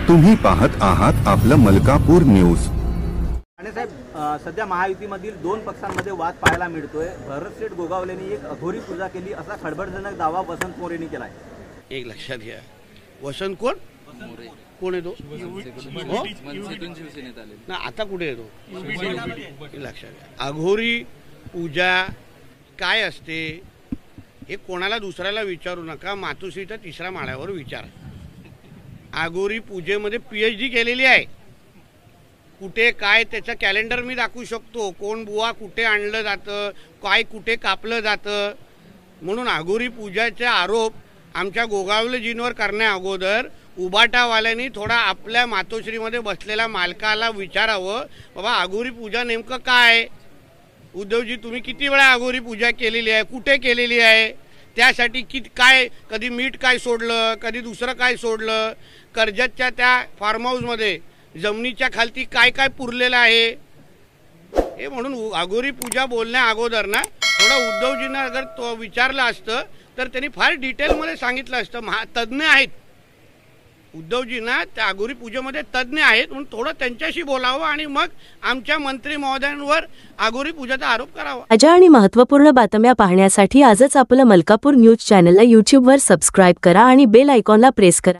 तुम्ही पाहत आहात आपलं मलकापूर न्यूज। साहेब, सध्या महायुतीमधील दोन पक्षांमध्ये वाद पाहायला मिळतोय। भरतशेठ गोगावलेंनी एक अघोरी पूजा केली असा खळबळजनक दावा वसंत मोरेंनी केलाय। एक लक्षात घ्या, वसंत कोण कोण आहे तो? ना आता कुठे येतो? लक्षात घ्या, अघोरी पूजा काय असते हे कोणाला दुसऱ्याला विचारू नका, मातोश्रीच्या 3ऱ्या माळ्यावर विचारा। अघोरी पूजेमध्ये PhD केलेली आहे। कुठे काय त्याचं कॅलेंडर मी दाखवू शकतो, कोण बुवा कुठे आणलं जातं, काय कुठे कापलं जातं। म्हणून अघोरी पूजाचे आरोप आमच्या गोगावलेजींवर करण्या अगोदर उबाटावाल्यांनी थोडा आपल्या मातोश्रीमध्ये बसलेल्या मालकाला विचारावं, बाबा अघोरी पूजा नेमकं काय? उद्धवजी, तुम्ही किती वेळा अघोरी पूजा केलेली आहे, कुठे केलेली आहे, त्यासाठी काय कधी मीठ काय सोडलं, कधी दुसरं काय सोडलं, कर्जतच्या त्या फार्म हाऊसमध्ये जमिनीच्या खालती काय काय पुरलेलं आहे हे। म्हणून अघोरी पूजा बोलण्या अगोदर ना थोडा उद्धवजींना अगर तो विचारलं असतं तर त्यांनी फार डिटेलमध्ये सांगितलं असतं। तज्ज्ञ आहेत उद्धवजींना, त्या अघोरी पूजेमध्ये तज्ज्ञ आहेत, म्हणून थोडं त्यांच्याशी बोलावं आणि मग आमच्या मंत्री महोदयांवर अघोरी पूजाचा आरोप करावा। ताज्या आणि महत्त्वपूर्ण बातम्या पाहण्यासाठी आजच आपलं मलकापूर न्यूज चॅनलला YouTube वर सबस्क्राइब करा आणि बेल आयकॉनला प्रेस करा।